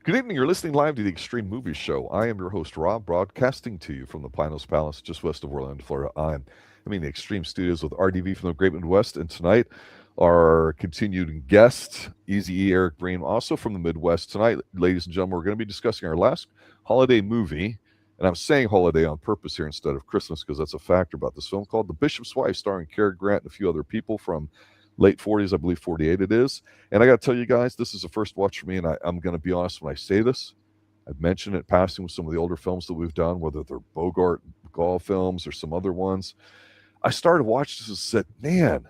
Good evening. You're listening live to the Extreme Movie Show. I am your host, Rob, broadcasting to you from the Pinos Palace, just west of Orlando, Florida. I'm in the Extreme Studios with RDV from the Great Midwest, and tonight our continued guest, Easy E. Eric Breen, also from the Midwest. Tonight, ladies and gentlemen, we're going to be discussing our last holiday movie, and I'm saying holiday on purpose here instead of Christmas because that's a factor about this film called The Bishop's Wife, starring Cary Grant and a few other people from late 40s, I believe 48 it is. And I got to tell you guys, this is a first watch for me, and I'm going to be honest when I say this. I've mentioned it passing with some of the older films that we've done, whether they're Bogart, Gall films, or some other ones. I started watching this and said, man,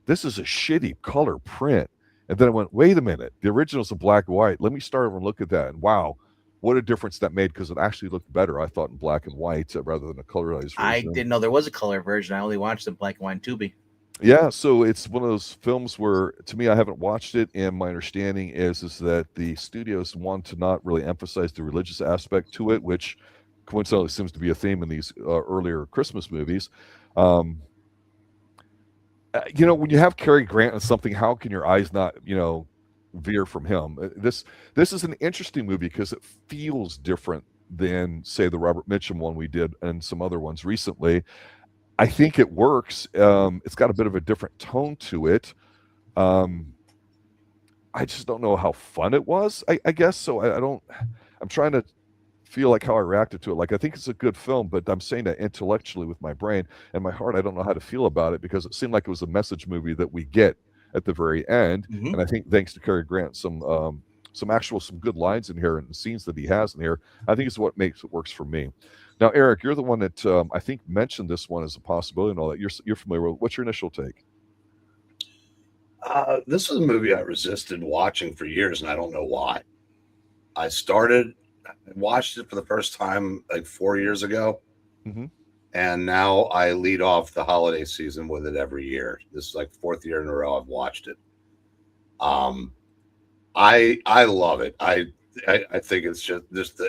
this is a shitty color print. And then I went, wait a minute, the original's in black and white. Let me start over and look at that. And wow, what a difference that made, because it actually looked better, I thought, in black and white rather than a colorized I version. didn't know there was a color version. I only watched the black and white Tubi. Yeah, so it's one of those films where, to me, I haven't watched it, and my understanding is that the studios want to not really emphasize the religious aspect to it, which coincidentally seems to be a theme in these earlier Christmas movies. When you have Cary Grant in something, how can your eyes not, veer from him? This is an interesting movie because it feels different than, say, the Robert Mitchum one we did and some other ones recently. I think it works. It's got a bit of a different tone to it. I just don't know how fun it was, I guess. So I'm trying to feel like how I reacted to it. Like, I think it's a good film, but I'm saying that intellectually with my brain and my heart, I don't know how to feel about it because it seemed like it was a message movie that we get at the very end. Mm-hmm. And I think thanks to Cary Grant, some good lines in here and the scenes that he has in here, I think is what makes it works for me. Now, Eric, you're the one that I think mentioned this one as a possibility and all that. You're familiar with. What's your initial take? This was a movie I resisted watching for years, and I don't know why. I watched it for the first time like 4 years ago, Mm-hmm. and now I lead off the holiday season with it every year. This is like the fourth year in a row I've watched it. I love it. I think it's just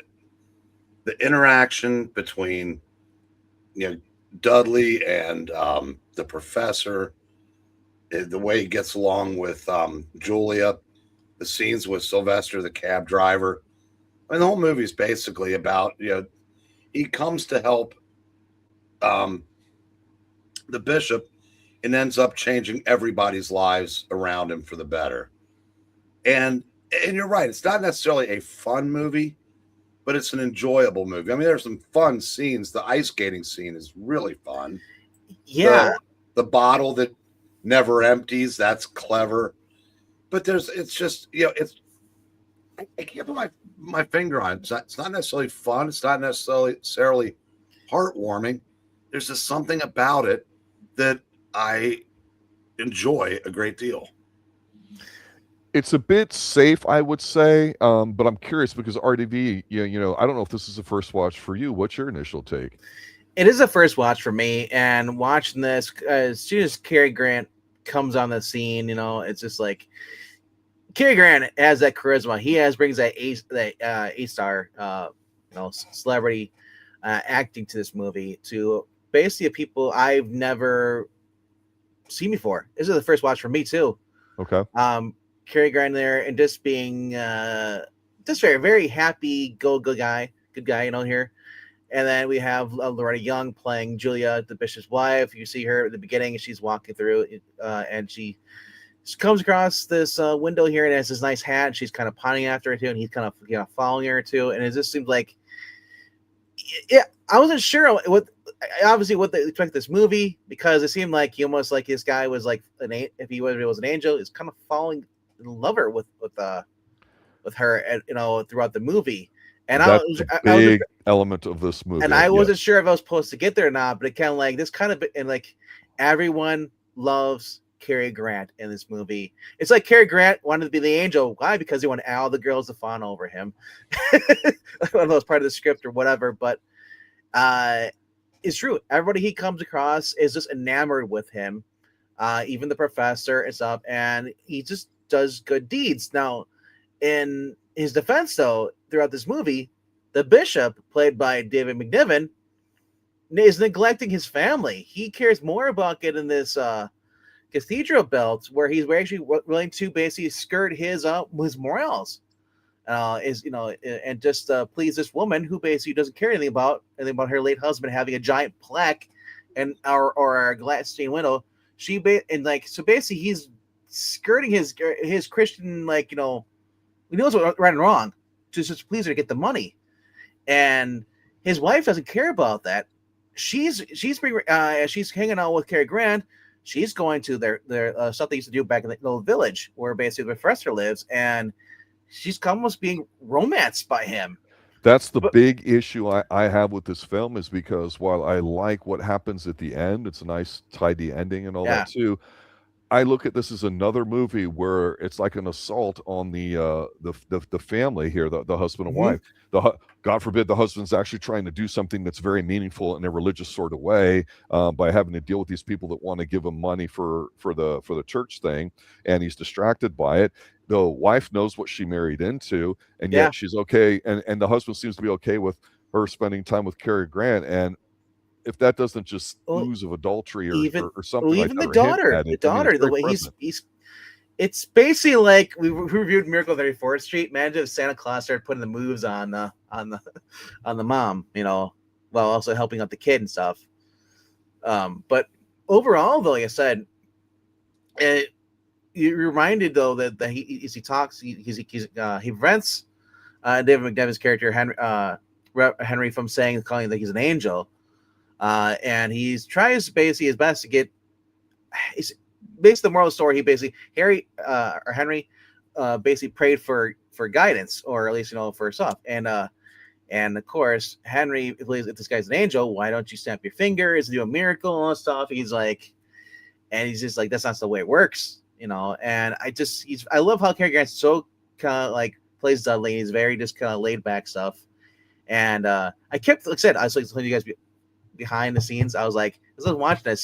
the interaction between Dudley and the professor, the way he gets along with Julia, the scenes with Sylvester, the cab driver. I mean, the whole movie is basically about he comes to help the bishop and ends up changing everybody's lives around him for the better. And you're right, it's not necessarily a fun movie, but it's an enjoyable movie. I mean, there's some fun scenes. The ice skating scene is really fun. Yeah. The bottle that never empties, that's clever. But it's just, I can't put my finger on it. It's not necessarily fun. It's not necessarily heartwarming. There's just something about it that I enjoy a great deal. It's a bit safe, I would say, but I'm curious because RDV, I don't know if this is the first watch for you. What's your initial take? It is a first watch for me, and watching this as soon as Cary Grant comes on the scene, it's just like Cary Grant has that charisma. He brings that A-star, celebrity acting to this movie to basically people I've never seen before. This is the first watch for me too. Okay. Cary Grant there and just being just very, very happy, good guy here. And then we have Loretta Young playing Julia, the bishop's wife. You see her at the beginning, she's walking through, and she comes across this window here and has this nice hat. And she's kind of pawing after her too, and he's kind of following her too. And it just seems like, yeah, I wasn't sure what they expect this movie because it seemed like he almost like this guy was like if he was an angel, is kind of falling in love with her, throughout the movie. And that's a big element of this movie. And I wasn't sure if I was supposed to get there or not, but it kind of like this kind of, and like everyone loves Cary Grant in this movie. It's like Cary Grant wanted to be the angel. Why? Because he wanted all the girls to fawn over him. One of those part of the script or whatever. But it's true. Everybody he comes across is just enamored with him. Even the professor and stuff. And he just does good deeds. Now, in his defense, though, throughout this movie, the bishop, played by David McNiven, is neglecting his family. He cares more about getting this cathedral belt, where he's actually willing to basically skirt his morals. is and just please this woman who basically doesn't care anything about her late husband having a giant plaque and or a glass stained window. So basically he's skirting his Christian, he knows what's right and wrong, just to please her to get the money. And his wife doesn't care about that. She's hanging out with Cary Grant. She's going to their stuff they used to do back in the little village where basically the professor lives, and she's almost being romanced by him. That's the big issue I have with this film, is because while I like what happens at the end, it's a nice tidy ending and all that too. I look at this as another movie where it's like an assault on the family here, the husband and wife. God forbid the husband's actually trying to do something that's very meaningful in a religious sort of way, by having to deal with these people that want to give him money for the church thing, and he's distracted by it. The wife knows what she married into, and yet she's okay, and the husband seems to be okay with her spending time with Cary Grant. And if that doesn't just ooze of adultery or something like that, even the daughter, the way he's it's basically like we reviewed Miracle on 34th Street. Imagine if Santa Claus started putting the moves on the mom, while also helping out the kid and stuff. But overall, though, like I said, you're reminded though that he talks, he prevents David McDevitt's character Henry from calling that he's an angel. And he tries basically his best to get. Basically, the moral of the story, Henry basically prayed for guidance, or at least for stuff. And of course, Henry believes if this guy's an angel, why don't you snap your fingers and do a miracle and stuff? He's just like, that's not the way it works, And I love how Cary Grant's so kind of plays Dudley. He's very just kind of laid back stuff. And I kept, like I said, I was telling you guys behind the scenes, I was like, as I was watching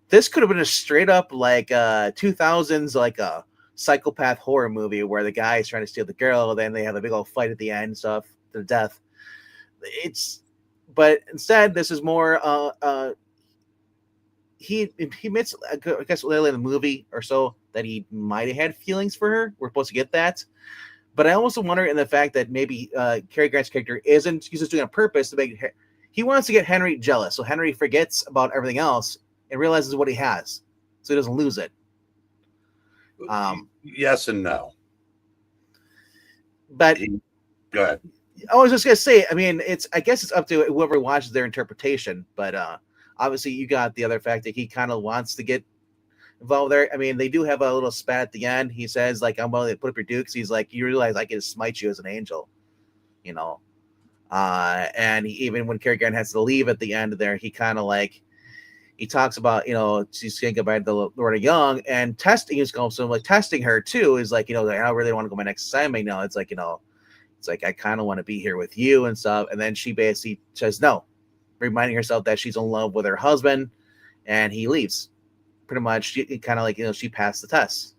this could have been a straight up 2000s a psychopath horror movie where the guy is trying to steal the girl, then they have a big old fight at the end, stuff to death. But instead this is more he admits, I guess later in the movie or so, that he might have had feelings for her. We're supposed to get that. But I also wonder in the fact that maybe Cary Grant's character he's just doing it on purpose to make he wants to get Henry jealous, so Henry forgets about everything else and realizes what he has, so he doesn't lose it. Yes and no. But go ahead. I was just gonna say, I guess it's up to whoever watches their interpretation. But obviously, you got the other fact that he kind of wants to get involved there. They do have a little spat at the end. He says, I'm willing to put up your dukes. He's like, you realize I can smite you as an angel, and even when Cary Grant has to leave at the end there, he kind of he talks about, she's saying goodbye to Loretta Young and testing. He's going, so testing her too is I really want to go my next assignment. It's I kind of want to be here with you and stuff. And then she basically says no, reminding herself that she's in love with her husband, and he leaves. Pretty much, she kind of she passed the test.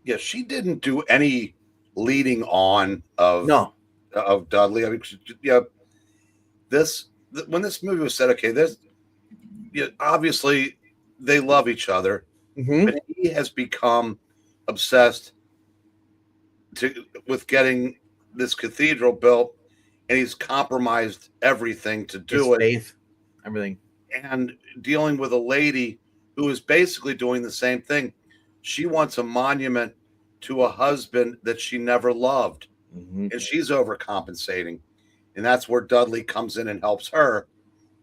Yeah, she didn't do any leading on of Dudley. When this movie was set, okay, obviously they love each other, but he has become obsessed with getting this cathedral built, and he's compromised everything to do it. Faith, everything, and dealing with a lady who is basically doing the same thing. She wants a monument to a husband that she never loved. And she's overcompensating, and that's where Dudley comes in and helps her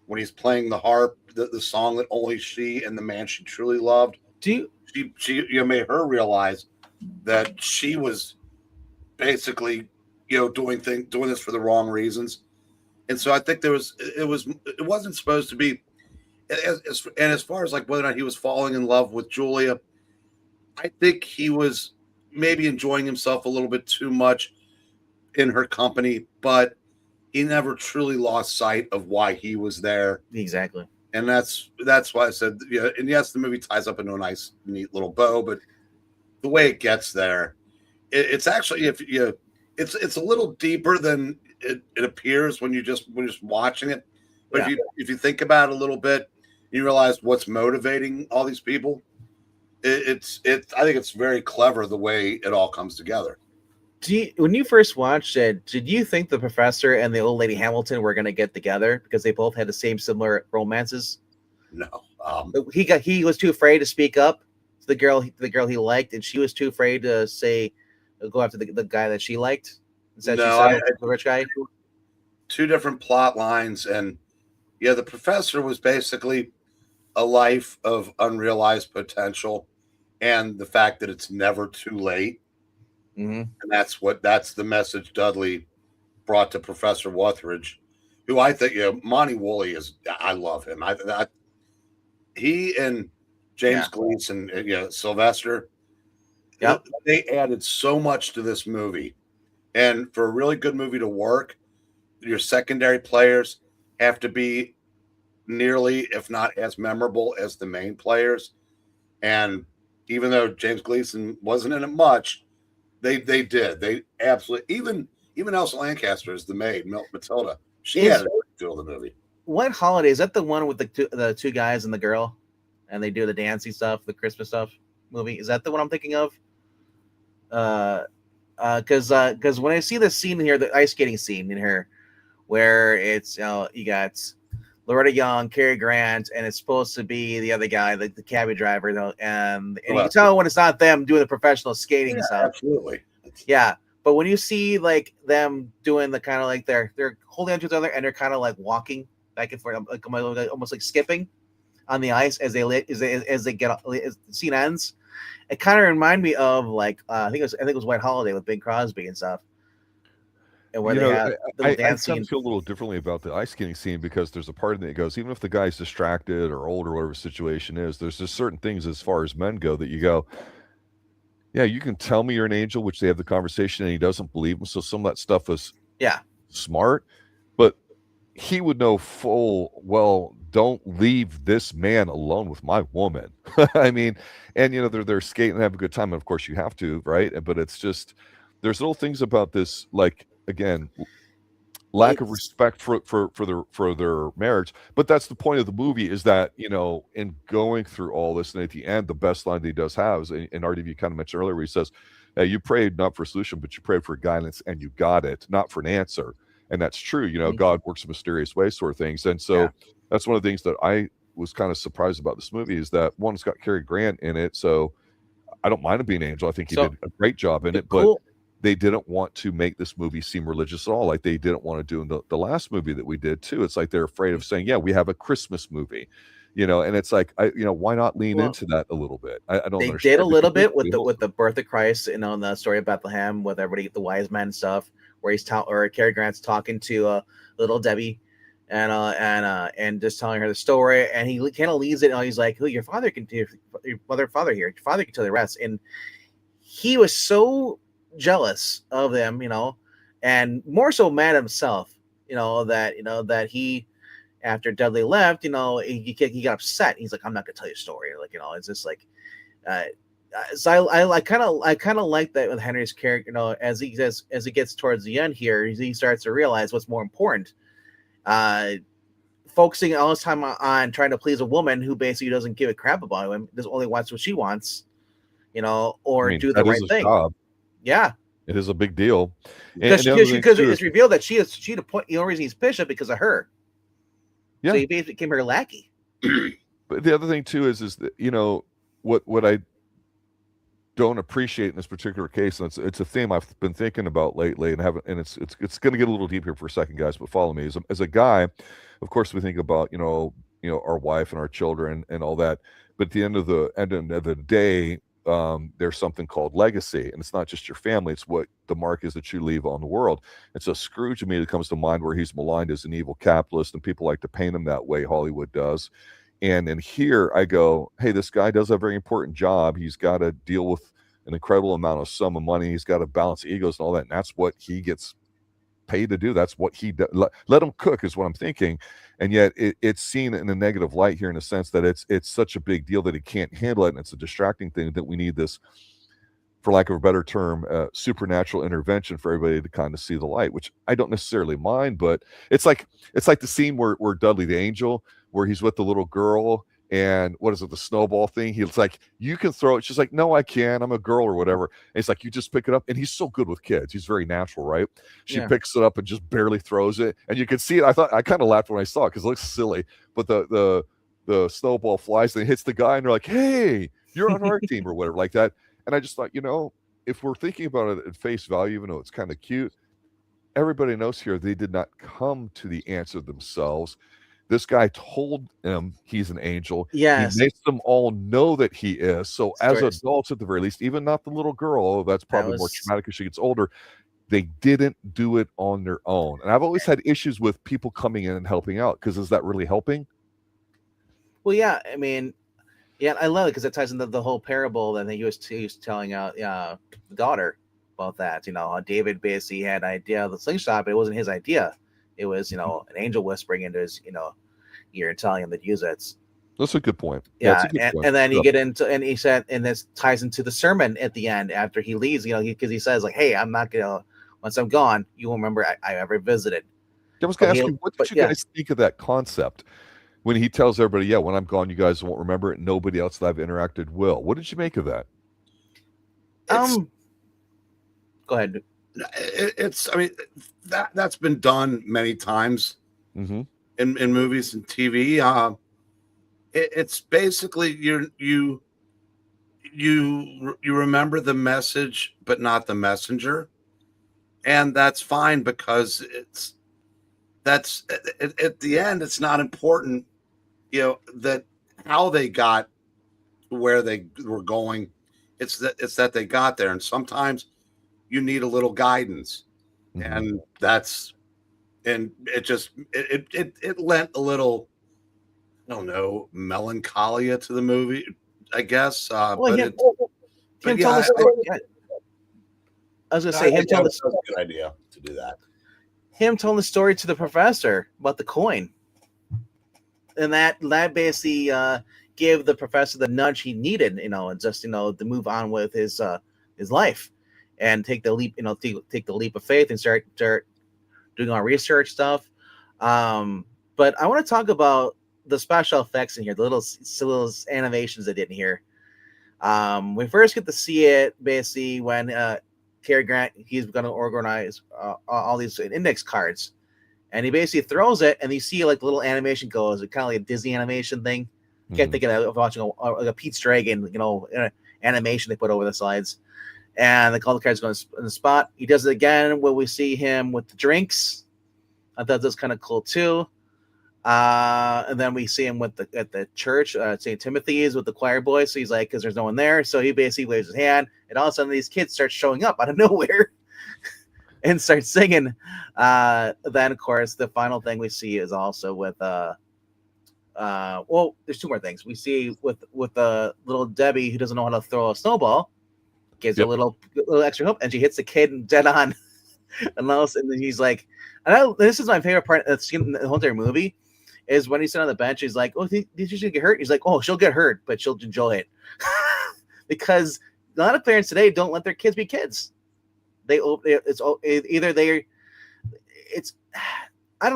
when he's playing the harp, the song that only she and the man she truly loved. She made her realize that she was basically doing this for the wrong reasons, and so I think it wasn't supposed to be. And as far as whether or not he was falling in love with Julia, I think he was maybe enjoying himself a little bit too much in her company, but he never truly lost sight of why he was there. Exactly. And that's why I said, and yes, the movie ties up into a nice, neat little bow, but the way it gets there, it's actually, it's a little deeper than it appears when you're just watching it. But if you think about it a little bit, you realize what's motivating all these people. I think it's very clever the way it all comes together. when you first watched it, did you think the professor and the old lady Hamilton were going to get together because they both had the same similar romances? No. He was too afraid to speak up to the girl he liked, and she was too afraid to go after the guy that she liked. Instead, she settled for the rich guy. Two different plot lines, and yeah, the professor was basically a life of unrealized potential, and the fact that it's never too late. Mm-hmm. And that's the message Dudley brought to Professor Wutheridge, who I think, Monty Woolley I love him. He and James Gleason, Sylvester, they added so much to this movie. And for a really good movie to work, your secondary players have to be nearly, if not as memorable as the main players. And even though James Gleason wasn't in it much, they did. They absolutely, even Elsa Lanchester is the maid, Matilda. She had to do the movie. What holiday is that? The one with the two guys and the girl, and they do the dancing stuff, the Christmas stuff movie. Is that the one I'm thinking of? Because when I see this scene in here, the ice skating scene in here, where it's you got Loretta Young, Cary Grant, and it's supposed to be the other guy, the cabbie driver, and you can tell when it's not them doing the professional skating stuff. Absolutely. Yeah, but when you see like them doing the kind of like they're holding on to each other and they're kind of like walking back and forth, like almost like skipping on the ice as the scene ends, it kind of reminded me of like I think it was White Holiday with Bing Crosby and stuff. And where they have I kind of feel a little differently about the ice skating scene, because there's a part of it that goes, even if the guy's distracted or older, whatever the situation is, there's just certain things as far as men go that you go, yeah, you can tell me you're an angel, which they have the conversation and he doesn't believe him. So some of that stuff is smart, but he would know full well, don't leave this man alone with my woman. I mean, and they're skating and have a good time, and of course you have to, right? But it's just, there's little things about this, like, again, lack of respect for their marriage. But that's the point of the movie, is that in going through all this, and at the end, the best line that he does have is in RDV, kind of mentioned earlier, where he says, you prayed not for a solution, but you prayed for guidance, and you got it, not for an answer. And that's true. God works in mysterious ways, sort of things. And so that's one of the things that I was kind of surprised about this movie, is that one, it's got Cary Grant in it, so I don't mind him being an angel. I think he did a great job in it, but they didn't want to make this movie seem religious at all, like they didn't want to do in the last movie that we did too. It's like they're afraid of saying, we have a Christmas movie, and it's like, why not lean into that a little bit? I don't understand. They did a little bit with the birth of Christ, on the story of Bethlehem, with everybody, the wise men stuff, where Cary Grant's talking to little Debby, and just telling her the story, and he kind of leaves it, and he's like, your father can tell your father here, your father can tell the rest. And he was so jealous of them, and more so mad himself, that he, after Dudley left, he got upset. He's like, I'm not gonna tell you a story. Like, it's just like, so I kind of like that with Henry's character. As he gets towards the end here, he starts to realize what's more important. Focusing all his time on trying to please a woman who basically doesn't give a crap about him, just only wants what she wants, or do the right thing. Job. Yeah, it is a big deal, because it's revealed that she the point. The only reason he's pissed is because of her. Yeah, so he basically became her lackey. But the other thing too is that what I don't appreciate in this particular case, and it's a theme I've been thinking about lately, and it's going to get a little deep here for a second, guys. But follow me. As a guy, of course, we think about our wife and our children and all that. But at the end of the day, there's something called legacy, and it's not just your family, it's what the mark is that you leave on the world. And so Scrooge immediately comes to mind, where he's maligned as an evil capitalist, and people like to paint him that way, Hollywood does. And in here I go, hey, this guy does a very important job. He's got to deal with an incredible amount of sum of money. He's got to balance egos and all that, and that's what he gets paid to do. That's what he does. Let him cook is what I'm thinking. And yet it's seen in a negative light here, in a sense that it's such a big deal that he can't handle it, and it's a distracting thing, that we need this, for lack of a better term, supernatural intervention for everybody to kind of see the light, which I don't necessarily mind. But it's like the scene where Dudley the angel, where he's with the little girl, And what is it, the snowball thing? He's like, you can throw it. She's like, no, I can't. I'm a girl or whatever. And he's like, you just pick it up. And he's so good with kids. He's very natural, right? She Yeah. picks it up and just barely throws it. And you can see it. I kind of laughed when I saw it because it looks silly. But the snowball flies and it hits the guy. And they're like, hey, you're on our team or whatever like that. And I just thought, if we're thinking about it at face value, even though it's kind of cute, everybody knows here they did not come to the answer themselves. This guy told them he's an angel. Yes. He makes them all know that he is. So as Stories. adults, at the very least, even not the little girl, although that's probably more was- traumatic as she gets older, they didn't do it on their own. And I've always had issues with people coming in and helping out, because is that really helping? Well, yeah, I mean, yeah, I love it because it ties into the whole parable that he was telling the daughter about that. How David basically had an idea of the slingshot, but it wasn't his idea. It was, an angel whispering into his, ear and telling him to use it. That's a good point. Yeah, that's a good point. and then you get into, and he said, and this ties into the sermon at the end after he leaves. Because he says like, "Hey, I'm not gonna. Once I'm gone, you won't remember I ever visited." I was going to ask you, what did you guys think of that concept when he tells everybody, "Yeah, when I'm gone, you guys won't remember it. Nobody else that I've interacted will." What did you make of that? Go ahead. I mean, that's been done many times in movies and TV. It's basically you remember the message but not the messenger, and that's fine because at the end it's not important, that how they got where they were going. It's that they got there, and sometimes you need a little guidance, and it lent a little, I don't know, melancholia to the movie, I guess. I was going to say, him telling the story. Good idea to do that. Him telling the story to the professor about the coin, and that basically gave the professor the nudge he needed, and just to move on with his life and take the leap, take the leap of faith and start doing our research stuff. But I want to talk about the special effects in here, the little animations they did in here. We first get to see it basically when Cary Grant, he's going to organize all these index cards, and he basically throws it, and you see like the little animation goes, kind of like a Disney animation thing. You can't think of watching a Pete's Dragon, animation they put over the slides. And the call cards going in the spot. He does it again where we see him with the drinks. I thought that was kind of cool too. And then we see him at the church, St. Timothy's, with the choir boys. So he's like, because there's no one there. So he basically waves his hand, and all of a sudden these kids start showing up out of nowhere and start singing. Then, of course, the final thing we see is also with there's two more things. We see with the little Debby who doesn't know how to throw a snowball. Gives her a little extra hope, and she hits the kid dead on. And then he's like, this is my favorite part of the whole entire movie, is when he's sitting on the bench. He's like, "Oh, did she get hurt?" He's like, "Oh, she'll get hurt, but she'll enjoy it," because a lot of parents today don't let their kids be kids. I don't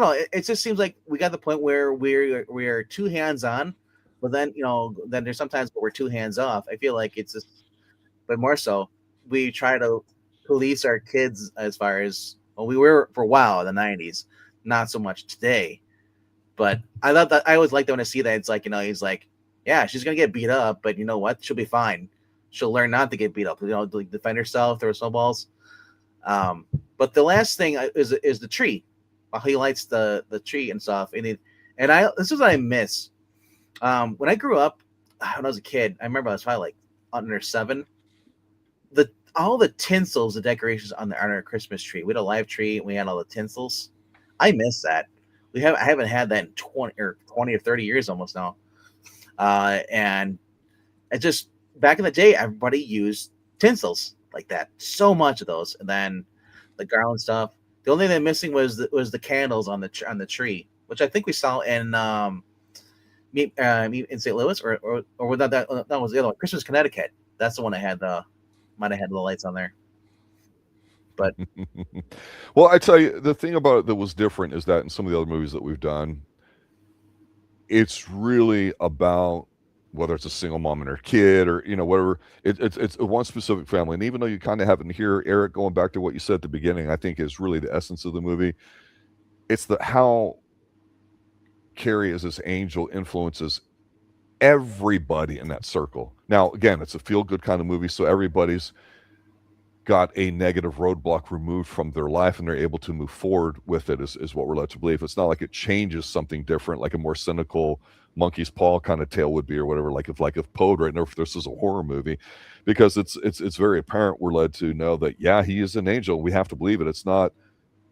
know. It just seems like we got the point where we are too hands on, but then then there's sometimes we're too hands off. I feel like it's just. But more so, we try to police our kids as far as we were for a while in the 90s, not so much today. But I thought that I always liked when I see that. It's like, he's like, yeah, she's gonna get beat up, but you know what? She'll be fine. She'll learn not to get beat up. Defend herself, throw snowballs. But the last thing is the tree. While he lights the tree and stuff, this is what I miss. When I grew up, when I was a kid, I remember I was probably like under 7. All the tinsels, the decorations on our Christmas tree. We had a live tree and we had all the tinsels. I miss that. I haven't had that in 20 or 30 years almost now. And it just back in the day, everybody used tinsels like that. So much of those, and then the garland stuff. The only thing they're missing was the candles on the tree, which I think we saw in St. Louis or that was the other one, Christmas, Connecticut. That's the one that might have had the lights on there. But well, I tell you, the thing about it that was different is that in some of the other movies that we've done, it's really about whether it's a single mom and her kid or whatever. It's one specific family, and even though you kind of have in here, Eric, going back to what you said at the beginning, I think is really the essence of the movie. It's how Cary as this angel influences everybody in that circle. Now, again, it's a feel-good kind of movie, so everybody's got a negative roadblock removed from their life and they're able to move forward with it, is what we're led to believe. It's not like it changes something different, like a more cynical monkey's paw kind of tale would be, or whatever, like if Poe right now, if this is a horror movie, because it's very apparent, we're led to know that, yeah, he is an angel. We have to believe it. It's not,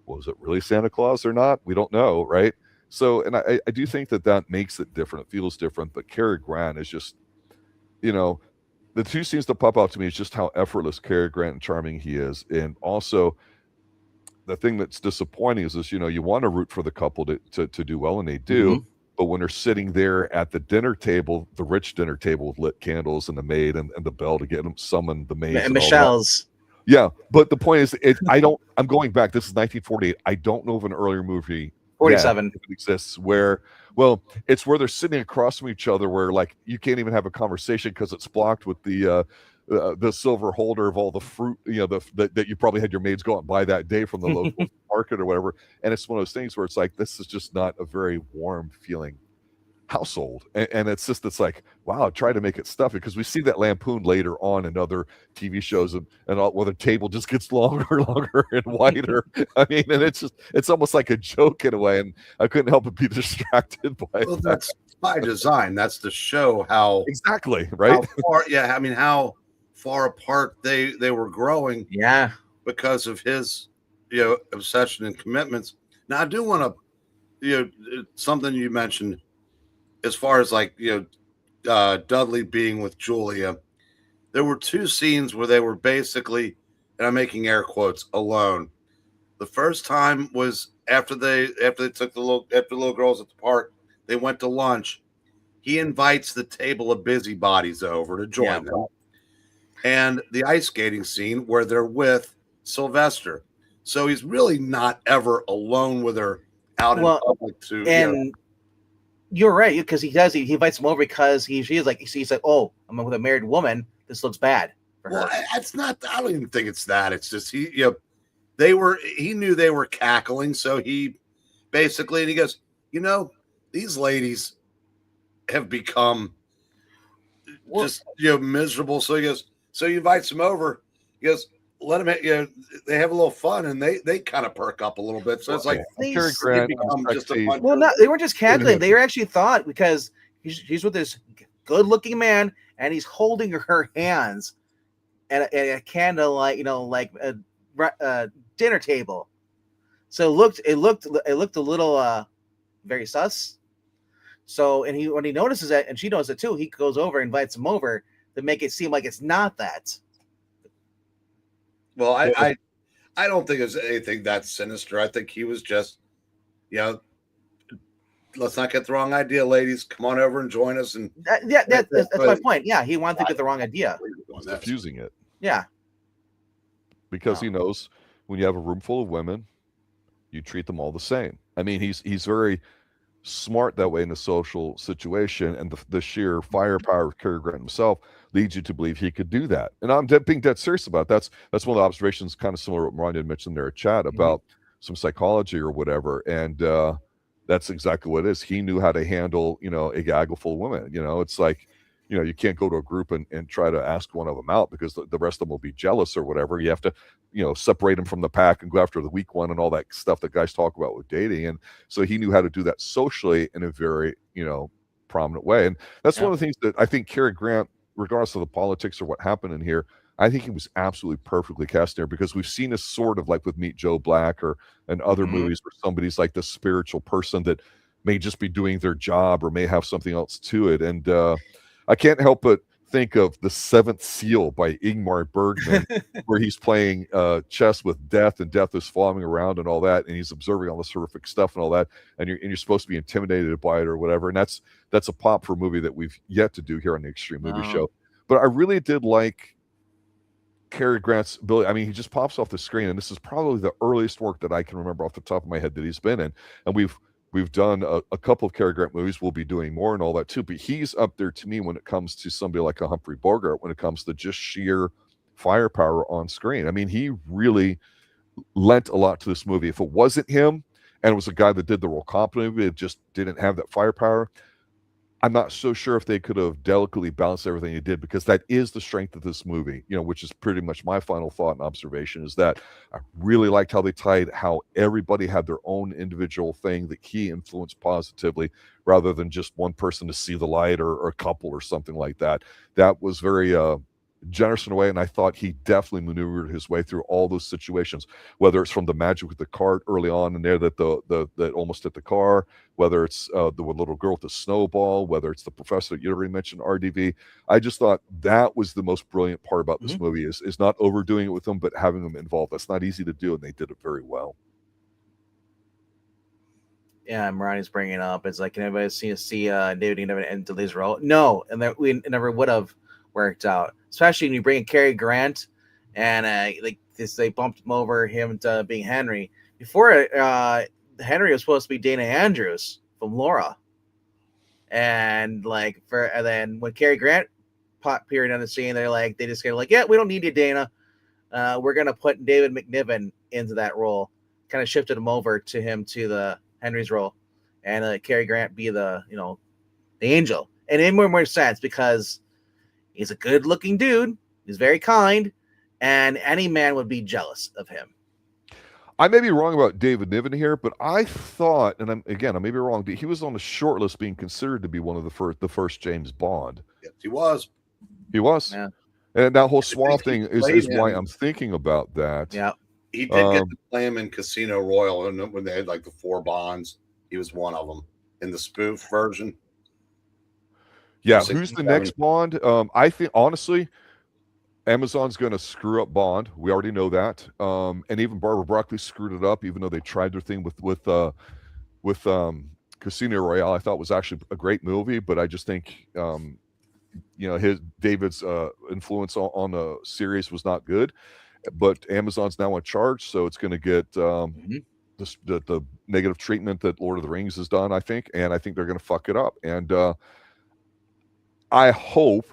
was it really Santa Claus or not? We don't know, right? So, and I do think that makes it different. It feels different, but Cary Grant is just, the two scenes that pop out to me is just how effortless Cary Grant and charming he is. And also the thing that's disappointing is this, you want to root for the couple to do well, and they do. Mm-hmm. But when they're sitting there at the dinner table, the rich dinner table with lit candles and the maid and the bell to get them summon the maid. And Michelle's. Yeah. But the point is, I'm going back. This is 1948. I don't know of an earlier movie 47 it exists where, well, it's where they're sitting across from each other where like you can't even have a conversation because it's blocked with the silver holder of all the fruit, that you probably had your maids go out and buy that day from the local market or whatever. And it's one of those things where it's like, this is just not a very warm feeling household, and it's like, wow, try to make it stuffy, because we see that lampoon later on in other TV shows, and all, where the table just gets longer and longer and wider. I mean, and it's almost like a joke in a way, and I couldn't help but be distracted by it. That's by design. That's to show how exactly right. How far apart they were growing. Yeah, because of his obsession and commitments. Now I do want to something you mentioned, as far as like, Dudley being with Julia, there were two scenes where they were basically, and I'm making air quotes, alone. The first time was after they took the little girls at the park, they went to lunch. He invites the table of busybodies over to join them. And the ice skating scene where they're with Sylvester. So he's really not ever alone with her out in public to, and you're right, because he invites them over because he's like, oh, I'm with a married woman. This looks bad for her. Well, it's not. I don't even think it's that. It's just he knew they were cackling, so he basically, and he goes, these ladies have become just miserable. So he goes, so he invites them over. He goes, let them, they have a little fun, and they kind of perk up a little bit. So it's like Cary Grant, they weren't just cackling. They were actually thought, because he's with this good-looking man, and he's holding her hands at a candle, like a dinner table. So it looked a little very sus. So, and when he notices that, and she knows it too, he goes over, invites him over to make it seem like it's not that. Well, I don't think it's anything that sinister. I think he was just, let's not get the wrong idea, ladies. Come on over and join us. And that's my point. Yeah, he wanted to get the wrong idea. He's diffusing it. Yeah. Because he knows when you have a room full of women, you treat them all the same. I mean, he's very smart that way in a social situation, and the sheer firepower of Cary Grant himself leads you to believe he could do that. And I'm being dead serious about it. That's one of the observations, kind of similar to what Miranda had mentioned there, a chat about some psychology or whatever, and that's exactly what it is. He knew how to handle a gaggle full of women. It's like, you can't go to a group and try to ask one of them out, because the rest of them will be jealous or whatever. You have to separate them from the pack and go after the weak one and all that stuff that guys talk about with dating. And so he knew how to do that socially in a very prominent way. And that's one of the things that I think Cary Grant, regardless of the politics or what happened in here, I think he was absolutely perfectly cast there, because we've seen this sort of like with Meet Joe Black and other movies where somebody's like this spiritual person that may just be doing their job or may have something else to it. And I can't help but think of The Seventh Seal by Ingmar Bergman, where he's playing chess with death, and death is following around and all that, and he's observing all this horrific stuff and all that, and you're supposed to be intimidated by it or whatever. And that's a pop for a movie that we've yet to do here on the Extreme Movie Show. But I really did like Cary Grant's ability. I mean, he just pops off the screen, and this is probably the earliest work that I can remember off the top of my head that he's been in. And we've We've done a couple of Cary Grant movies. We'll be doing more and all that too. But he's up there to me when it comes to somebody like a Humphrey Bogart, when it comes to just sheer firepower on screen. I mean, he really lent a lot to this movie. If it wasn't him and it was a guy that did the role competently, it just didn't have that firepower, I'm not so sure if they could have delicately balanced everything he did, because that is the strength of this movie, which is pretty much my final thought and observation, is that I really liked how they tied how everybody had their own individual thing that he influenced positively, rather than just one person to see the light, or a couple or something like that. That was very generous in a way, and I thought he definitely maneuvered his way through all those situations, whether it's from the magic with the cart early on in there that that almost hit the car, whether it's the little girl with the snowball, whether it's the professor that you already mentioned, RDV. I just thought that was the most brilliant part about this movie, is not overdoing it with them, but having them involved. That's not easy to do, and they did it very well. Yeah, Marani's bringing it up. It's like, can anybody see David Niven and Dudley's role? No, and that we never would have worked out, especially when you bring in Cary Grant, and they bumped him over him to being Henry. Before Henry was supposed to be Dana Andrews from Laura, and then when Cary Grant appeared on the scene, they just kind of yeah, we don't need you, Dana. We're gonna put David McNiven into that role. Kind of shifted him over to the Henry's role, and Cary Grant be the the angel, and it made more sense because he's a good-looking dude. He's very kind, and any man would be jealous of him. I may be wrong about David Niven here, but I thought, and I may be wrong, he was on the short list being considered to be one of the first James Bond. Yes, he was. He was. Yeah. And that whole Suave thing is why I'm thinking about that. Yeah. He did get to play him in Casino Royale, and when they had the 4 Bonds, he was one of them in the spoof version. Yeah, who's the next Bond? I think, honestly, Amazon's going to screw up Bond. We already know that. And even Barbara Broccoli screwed it up, even though they tried their thing with Casino Royale. I thought was actually a great movie, but I just think David's influence on the series was not good. But Amazon's now in charge, so it's going to get the negative treatment that Lord of the Rings has done, I think, and I think they're going to fuck it up. And I hope,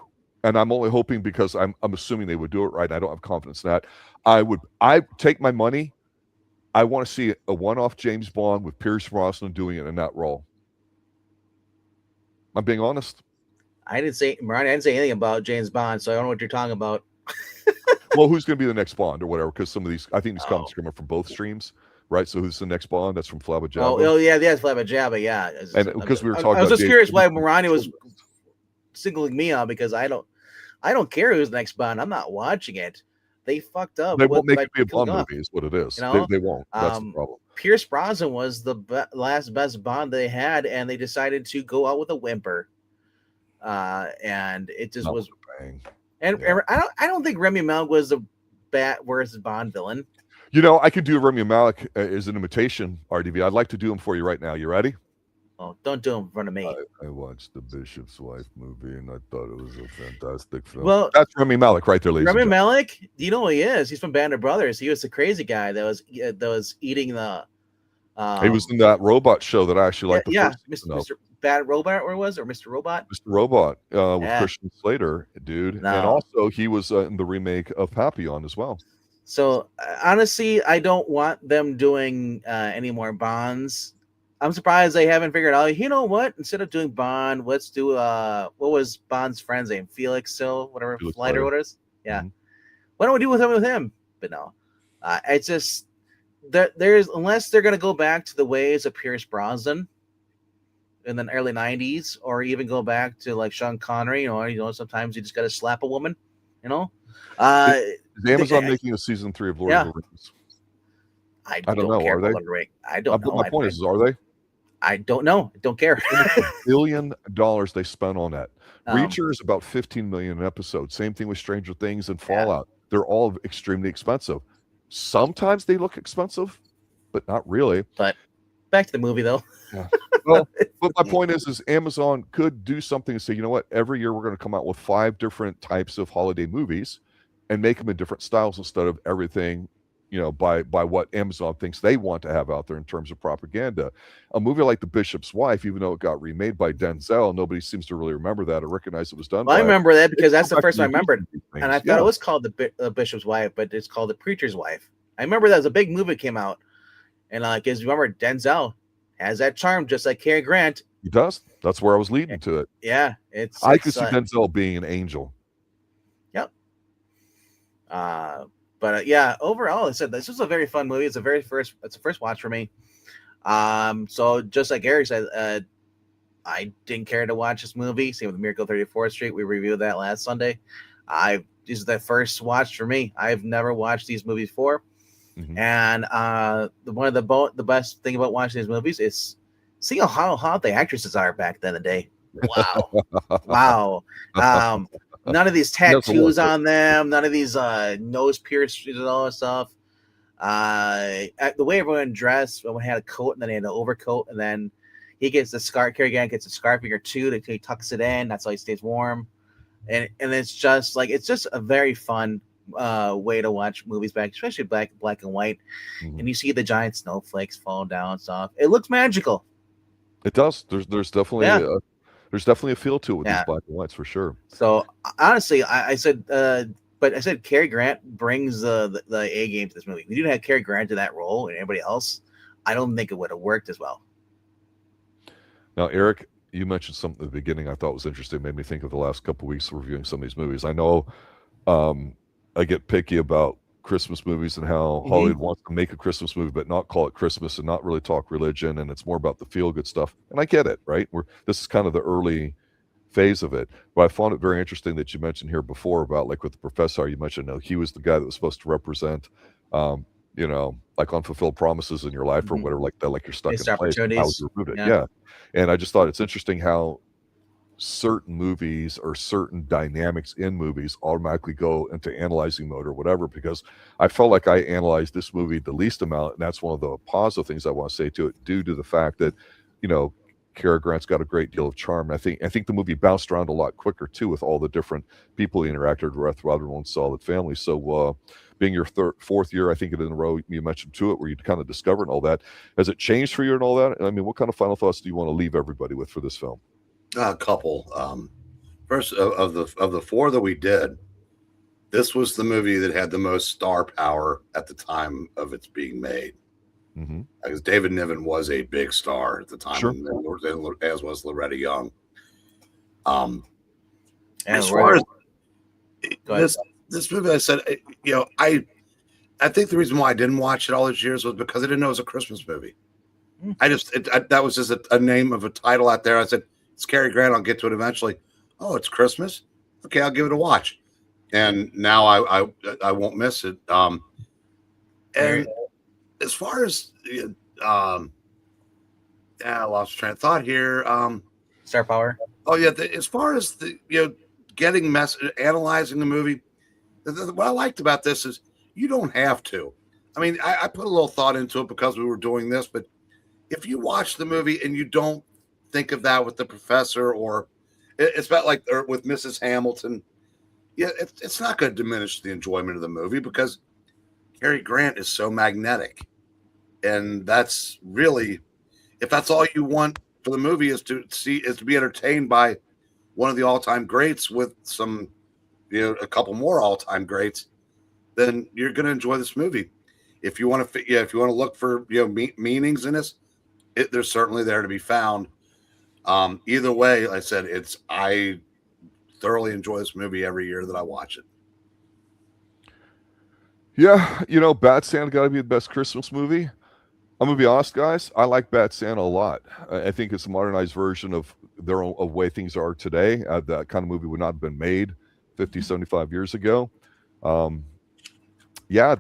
and I'm only hoping because I'm assuming they would do it right. I don't have confidence in that. I take my money. I want to see a one-off James Bond with Pierce Brosnan doing it in that role. I'm being honest. I didn't say anything about James Bond, so I don't know what you're talking about. Well, who's going to be the next Bond or whatever? Because some of these, I think these comics come from both streams, right? So who's the next Bond? That's from Flabba Jabba. Oh yeah, it's Flabba Jabba, yeah. And because we were talking, I was just curious why Marani was singling me out, because I don't care who's the next Bond. I'm not watching it. They fucked up. They won't make it be a Bond movie, is what it is. They won't. That's the problem. Pierce Brosnan was the last best Bond they had, and they decided to go out with a whimper. And it just was. And I don't think Rami Malek was the worst Bond villain. I could do Rami Malek as an imitation, RDV. I'd like to do him for you right now. You ready? Oh, don't do him in front of me. I watched the Bishop's Wife movie, and I thought it was a fantastic film. Well, that's Rami Malek right there, ladies. Rami Malek, do you know who he is? He's from Band of Brothers. He was the crazy guy that was eating the. He was in that robot show that I actually liked. Mr. Bad Robot, or Mr. Robot? Mr. Robot with Christian Slater, dude. No. And also he was in the remake of Papillon as well. So honestly, I don't want them doing any more Bonds. I'm surprised they haven't figured out, you know what? Instead of doing Bond, let's do what was Bond's friend's name? Felix Hill, whatever, Flight or what it is? Yeah. Mm-hmm. Why don't we do with him? But no. It's just there's unless they're gonna go back to the ways of Pierce Brosnan in the early 90s, or even go back to like Sean Connery, sometimes you just gotta slap a woman, Is Amazon making a season 3 of Lord of the Rings? I don't know. Are they? I don't know. My point is, are they? I don't know. I don't care. $1 billion they spent on that. Reacher is about $15 million an episode. Same thing with Stranger Things and Fallout. Yeah. They're all extremely expensive. Sometimes they look expensive, but not really. But back to the movie, though. Yeah. Well, but my point is Amazon could do something and say, you know what? Every year we're going to come out with 5 different types of holiday movies and make them in different styles instead of everything by what Amazon thinks they want to have out there in terms of propaganda. A movie like The Bishop's Wife, even though it got remade by Denzel, nobody seems to really remember that or recognize it was done Well, I by remember that because They that's go the back first to one I remembered, revisit these and I things. thought Yeah, it was called the Bishop's Wife, but it's called The Preacher's Wife. I remember that was a big movie that came out, and because remember Denzel has that charm just like Cary Grant. he does. That's where I was leading to it. Yeah, it's I could see Denzel being an angel. Yep. But yeah, overall, I said this was a very fun movie. It's a first watch for me. So just like Gary said, I didn't care to watch this movie. Same with Miracle 34th Street. We reviewed that last Sunday. This is the first watch for me. I've never watched these movies before. Mhm. And one of the best thing about watching these movies is seeing how hot the actresses are back then in the day. Wow. Wow. None of these tattoos on them, none of these nose piercings and all that stuff. The way everyone dressed, everyone had a coat and then they had an overcoat, and then he gets the scarf. Cary Grant gets a scarf figure too. He tucks it in. That's how he stays warm. And it's just a very fun way to watch movies back, especially black and white. Mhm. And you see the giant snowflakes fall down and stuff. It looks magical. It does. There's definitely there's definitely a feel to it with these black and whites for sure. So honestly, I said Cary Grant brings the A game to this movie. We didn't have Cary Grant in that role and anybody else, I don't think it would have worked as well. Now, Eric, you mentioned something at the beginning I thought was interesting. It made me think of the last couple of weeks reviewing some of these movies. I know I get picky about Christmas movies and how Hollywood wants to make a Christmas movie but not call it Christmas and not really talk religion, and it's more about the feel-good stuff. And I get it, right? This is kind of the early phase of it. But I found it very interesting that you mentioned here before about, like, with the professor, you mentioned he was the guy that was supposed to represent like unfulfilled promises in your life or whatever, like that, like you're stuck in place and how you're rooted. Yeah. And I just thought it's interesting how certain movies or certain dynamics in movies automatically go into analyzing mode or whatever, because I felt like I analyzed this movie the least amount, and that's one of the positive things I want to say to it, due to the fact that Cary Grant's got a great deal of charm. I think the movie bounced around a lot quicker too, with all the different people he interacted with rather than one solid family. So being your fourth year, I think, in a row, you mentioned to it, where you kind of discovered all that. Has it changed for you and all that? I mean, what kind of final thoughts do you want to leave everybody with for this film? A couple. First, of the four that we did, this was the movie that had the most star power at the time of its being made. Because David Niven was a big star at the time, sure. As was Loretta Young. As far as this movie, I said, I think the reason why I didn't watch it all these years was because I didn't know it was a Christmas movie. That was just a name of a title out there. I said, it's Cary Grant. I'll get to it eventually. Oh, it's Christmas. Okay, I'll give it a watch. And now I won't miss it. And as far as I lost train of thought here. Star power. Oh yeah, as far as getting analyzing the movie, what I liked about this is you don't have to. I mean, I put a little thought into it because we were doing this, but if you watch the movie and you don't think of that with the professor, or it's about or with Mrs. Hamilton, it's not going to diminish the enjoyment of the movie, because Cary Grant is so magnetic. And that's really, if that's all you want for the movie is to be entertained by one of the all-time greats with some, a couple more all-time greats, then you're going to enjoy this movie. If you want to, look for meanings in this, they're certainly there to be found. Either way, like I said, I thoroughly enjoy this movie every year that I watch it. Yeah, Bad Santa got to be the best Christmas movie. I'm gonna be honest, guys. I like Bad Santa a lot. I think it's a modernized version of of way things are today. That kind of movie would not have been made 50, 75 years ago. The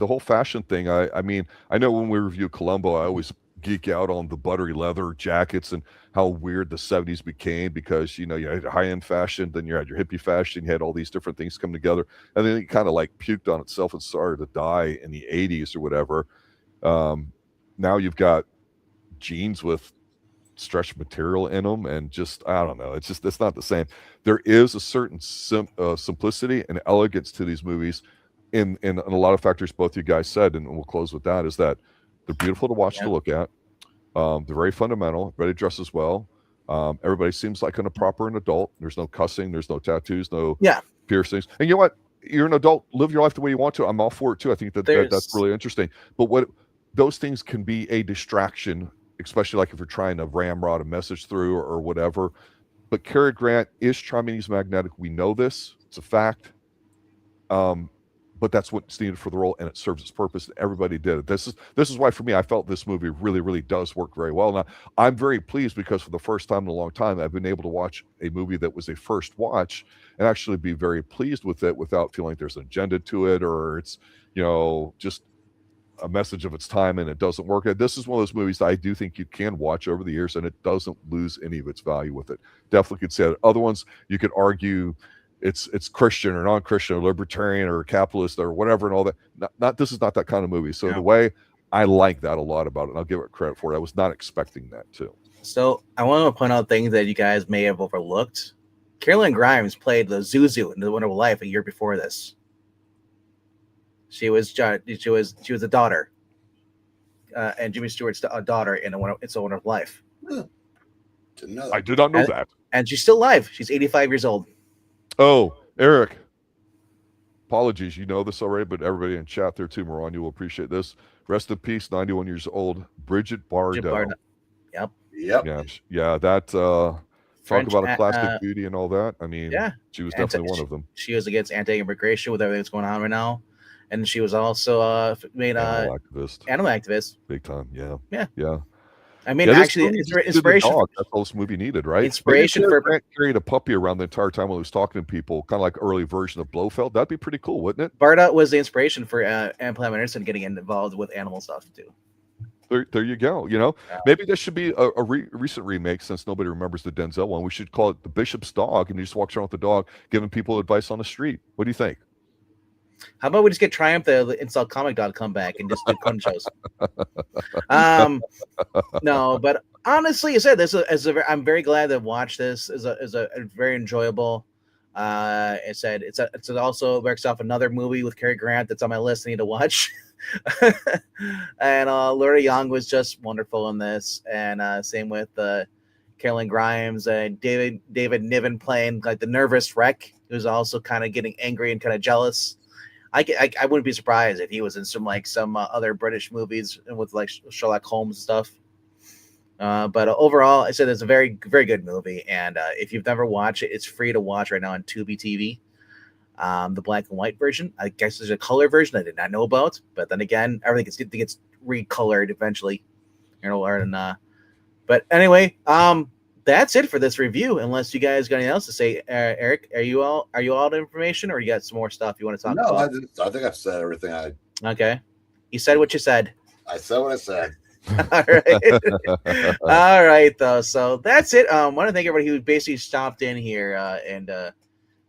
whole fashion thing. I mean, I know when we review Columbo, I always geek out on the buttery leather jackets and how weird the 70s became, because you had high-end fashion, then you had your hippie fashion, you had all these different things come together, and then it kind of like puked on itself and started to die in the 80s or whatever. Now you've got jeans with stretch material in them, and just, I don't know, it's not the same. There is a certain simplicity and elegance to these movies in a lot of factors both you guys said, and we'll close with that, is that they're beautiful to watch to look at. They're very fundamental. Everybody dresses well. Everybody seems like a proper an adult. There's no cussing. There's no tattoos. No piercings. And you know what? You're an adult. Live your life the way you want to. I'm all for it too. I think that's really interesting. But what those things can be a distraction, especially like if you're trying to ramrod a message through or whatever. But Cary Grant is charming. He's magnetic. We know this. It's a fact. But that's what's needed for the role, and it serves its purpose. Everybody did it. This is why, for me, I felt this movie really, really does work very well. Now, I'm very pleased because for the first time in a long time, I've been able to watch a movie that was a first watch and actually be very pleased with it without feeling like there's an agenda to it or it's, just a message of its time and it doesn't work. And this is one of those movies that I do think you can watch over the years and it doesn't lose any of its value with it. Definitely could say that. Other ones, you could argue it's Christian or non-Christian or libertarian or capitalist or whatever and all that. This is not that kind of movie. So in a way, I like that a lot about it, and I'll give it credit for it. I was not expecting that too. So I want to point out things that you guys may have overlooked. Karolyn Grimes played the Zuzu in The Wonderful Life a year before this. She was a daughter, and Jimmy Stewart's daughter in It's a Wonderful Life. I did not know that. And she's still alive. She's 85 years old. Oh, Eric. Apologies, you know this already, but everybody in chat there too, Moran, you will appreciate this. Rest in peace, 91 years old, Bridget Bardot. Yep. Yeah. That talk about a classic beauty and all that. I mean, she was definitely one of them. She was against anti-immigration with everything that's going on right now, and she was also made animal activist. Big time. Yeah. I mean, actually, inspiration. That's all this movie needed, right? Inspiration for carrying a puppy around the entire time while he was talking to people, kind of like early version of Blofeld. That'd be pretty cool, wouldn't it? Bardot was the inspiration for Anne Pam Anderson getting involved with animal stuff too. There you go. Maybe this should be a recent remake since nobody remembers the Denzel one. We should call it The Bishop's Dog, and he just walks around with the dog, giving people advice on the street. What do you think? How about we just get Triumph, the InstallComic.com back and just do fun shows? No, but honestly, I said I'm very glad to watch this. Is a very enjoyable. I said it's also works off another movie with Cary Grant that's on my list I need to watch. And Loretta Young was just wonderful in this, and same with Karolyn Grimes and David Niven playing like the nervous wreck, who's also kind of getting angry and kind of jealous. I wouldn't be surprised if he was in some other British movies with like Sherlock Holmes and stuff. But overall, I said it's a very, very good movie. And if you've never watched it, it's free to watch right now on Tubi TV. The black and white version. I guess there's a color version I did not know about. But then again, everything gets recolored eventually. But anyway, that's it for this review. Unless you guys got anything else to say, Eric, are you all out of information, or you got some more stuff you want to talk about? No, I think I've said everything. Okay, you said what you said. I said what I said. All right, all right, though. So that's it. I want to thank everybody who basically stopped in here and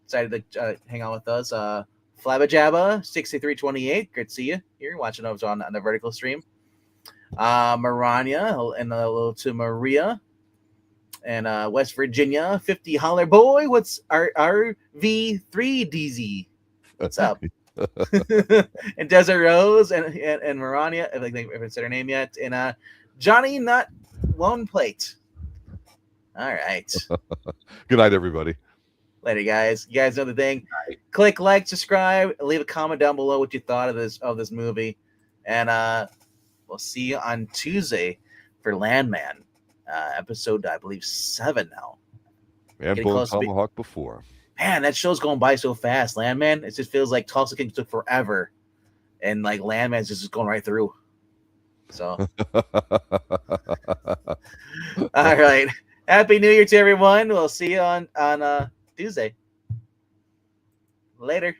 decided to hang out with us. Flabajabba 6328, great to see you here watching us on the vertical stream. Maranya and a little to Maria. And West Virginia, 50 Holler Boy. What's our RV3DZ? What's up? And Desert Rose and Marania, if I haven't said her name yet. And Johnny Nut Lone Plate. All right. Good night, everybody. Later, guys. You guys know the thing. Click like, subscribe, leave a comment down below what you thought of this movie. And we'll see you on Tuesday for Landman. Episode, I believe, 7 now. And Bone Tomahawk before. Man, that show's going by so fast. Landman, it just feels like Tulsa King took forever. And like Landman's just going right through. So. All right. Happy New Year to everyone. We'll see you on Tuesday. Later.